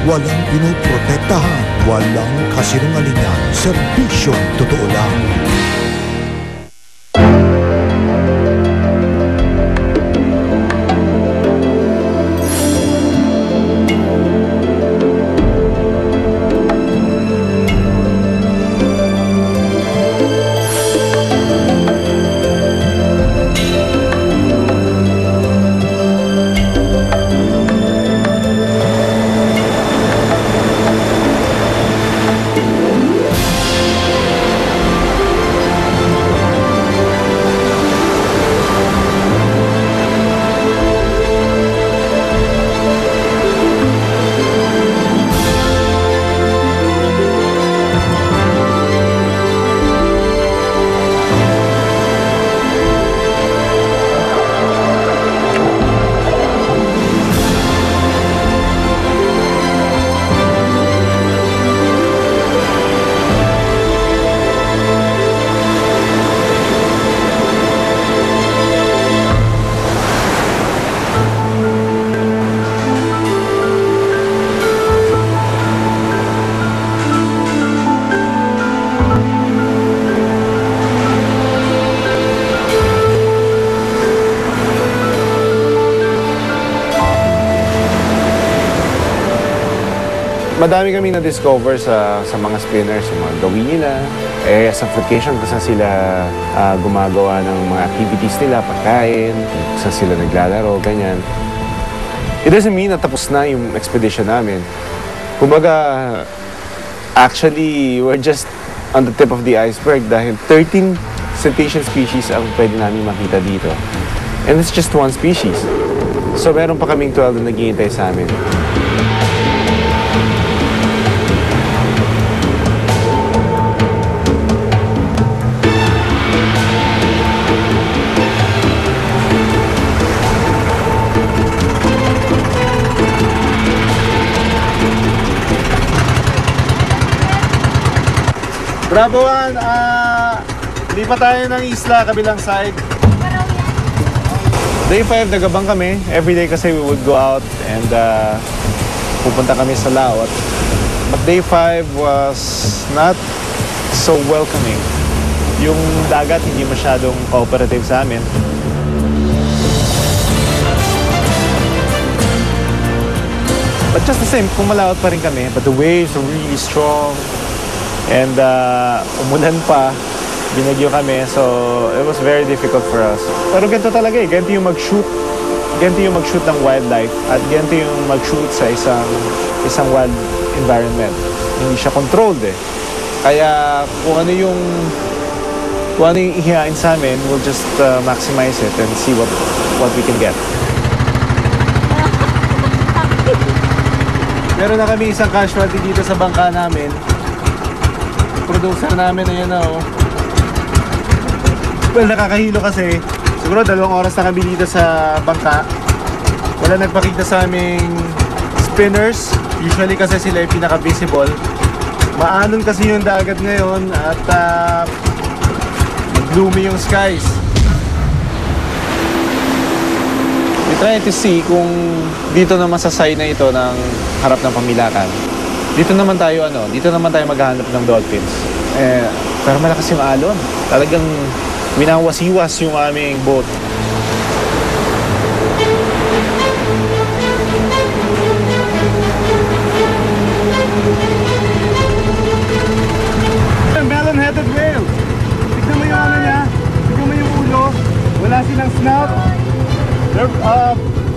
walang pinoprotektahan, walang kasinungalingan, serbisyong totoo lang. Madami kami na-discover sa mga spinners, yung mga gawin nila, areas of vacation, kung saan sila gumagawa ng mga activities nila, pagkain, kung saan sila naglalaro, ganyan. It doesn't mean na tapos na yung expedition namin. Kumbaga, actually, we're just on the tip of the iceberg dahil 13 cetacean species ang pwede namin makita dito. And it's just one species. So meron pa kaming 12 na naghihintay sa amin. Bravo One, lipat tayo ng isla, kabilang side. Day 5, nagabang kami. Everyday kasi we would go out and pupunta kami sa laot. But day 5 was not so welcoming. Yung dagat hindi masyadong cooperative sa amin. But just the same, pumalaot pa rin kami. But the waves were really strong. And umulan pa, binagyo kami, so it was very difficult for us. Pero ganito talaga eh, ganito yung mag-shoot ng wildlife at ganito yung mag-shoot sa isang wild environment. Hindi siya controlled eh. Kaya kung ano yung ihihain sa amin, we'll just maximize it and see what we can get. Meron na kami isang casualty dito sa bangka namin. Producer namin, ayan na oh. Well, nakakahilo kasi. Siguro 2 oras na kami dito sa bangka. Wala nagpakita sa aming spinners. Usually kasi sila yung pinaka-visible. Maanon kasi yung dagat ngayon at gloomy yung skies. We try to see kung dito naman sa side na ito ng harap ng Pamilakan. Dito naman tayo maghahanap ng dolphins. Pero malakas yung alon. Talagang winawasiwas yung aming boat. Melon-headed whale. Tignan mo yung ano niya. Tignan mo yung ulo. Wala silang snout.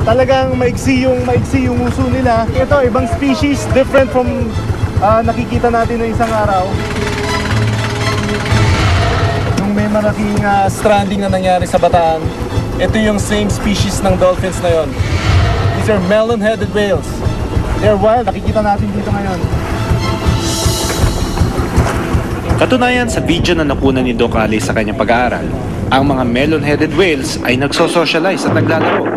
Talagang maiksi yung uso nila. Ito, ibang species, different from nakikita natin na isang araw. Nung may malaking stranding na nangyari sa Bataan, ito yung same species ng dolphins na yon. These are melon-headed whales. They're wild, nakikita natin dito ngayon. Katunayan sa video na nakunan ni Doc Ali sa kanyang pag-aaral, ang mga melon-headed whales ay nagso-socialize at naglalaro.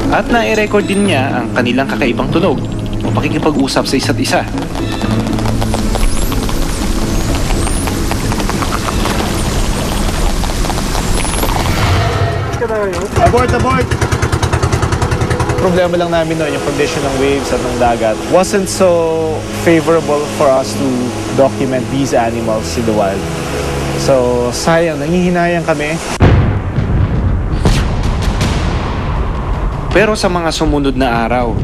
At nai-record din niya ang kanilang kakaibang tunog o pakikipag-usap sa isa't isa. Abort, abort! Problema lang namin noon, yung condition ng waves at ng dagat wasn't so favorable for us to document these animals in the wild. So, sayang, nangihinayang kami. Pero sa mga sumunod na araw,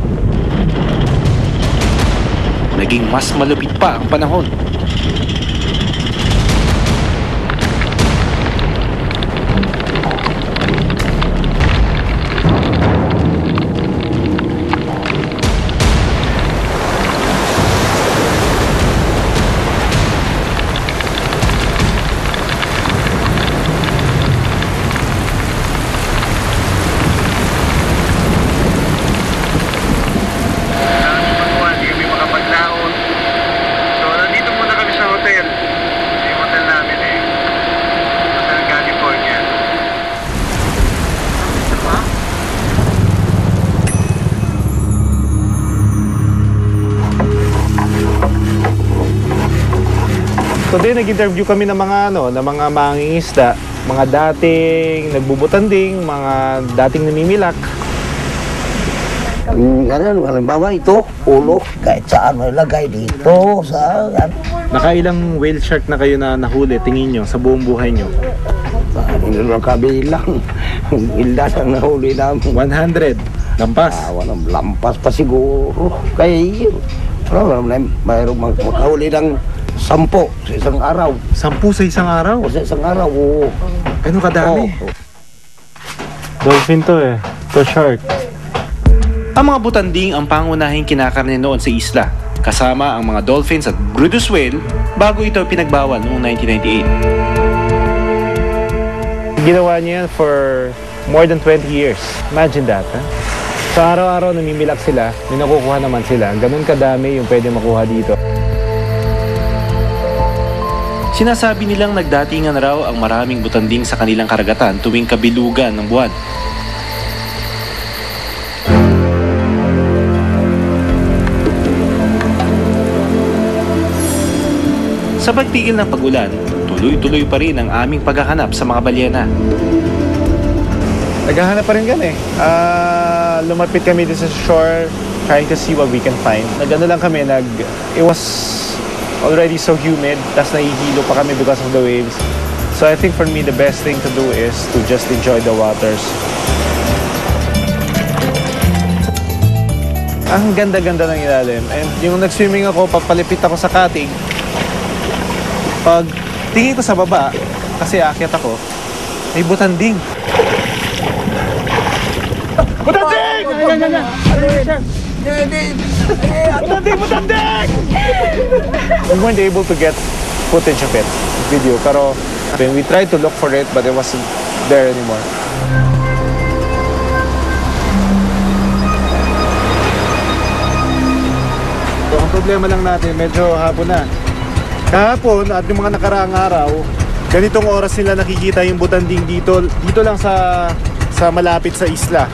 naging mas malupit pa ang panahon. Today, nag-interview kami ng mga mangingisda, mga dating nagbubutanding, mga dating namimilak. Ganun, halimbawa ito, ulo, kahit saan may lagay dito, sa... Nakailang whale shark na kayo na nahuli, tingin nyo, sa buong buhay nyo? Hindi naman kabilang. Ilda ang nahuli namin. 100. Lampas. Walang lampas pa siguro. Kaya yun. Mayroong makahuli ng 10 sa isang araw. 10 sa isang araw? O sa isang araw, oo. Ano kadami? Oo. Dolphin to eh. To shark. Ang mga butanding ang pangunahing kinakarne noon sa isla, kasama ang mga dolphins at Bryde's whale bago ito pinagbawal noong 1998. Ginawa niya yan for more than 20 years. Imagine that, ha? So araw-araw namimilak sila, may nakukuha naman sila. Ganun kadami yung pwede makuha dito. Sinasabi nilang nagdatingan raw ang maraming butanding sa kanilang karagatan tuwing kabilugan ng buwan. Sa pagtigil ng pag-ulan, tuloy-tuloy pa rin ang aming paghahanap sa mga balyena. Naghahanap pa rin kami. Lumapit kami dito sa shore, trying to see what we can find. Nag-ano lang kami, it was already so humid, tas nahihilo pa kami because of the waves. So I think for me, the best thing to do is to just enjoy the waters. Ang ganda-ganda ng ilalim. And yung nag-swimming ako, papalipit ako sa katig. Pag tingin ko sa baba, kasi aakyat ako, may butanding. Butanding! Butanding! We weren't able to get footage of it, video, pero we tried to look for it, but it wasn't there anymore. So, ang problema lang natin, medyo hapon na. Kahapon at yung mga nakaraang araw, ganitong oras nila nakikita yung butanding dito lang sa malapit sa isla.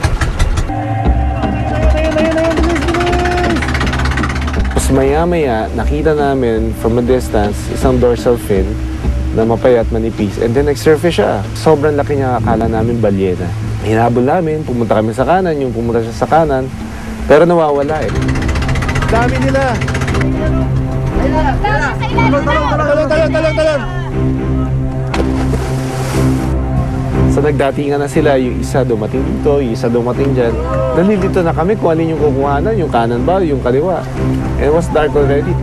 Tapos maya-maya, nakita namin from a distance isang dorsal fin na mapayat, manipis. And then nag-surface siya. Sobrang laki niya, akala namin balyena. Hinabol namin, pumunta kami sa kanan, yung pumunta siya sa kanan. Pero nawawala eh. Dami nila! Talon! So nagdatingan na sila, yung isa dumating dito, yung isa dumating dyan. Nalilito na kami kung alin yung kukuhanan, yung kanan ba, yung kaliwa. And it was dark already.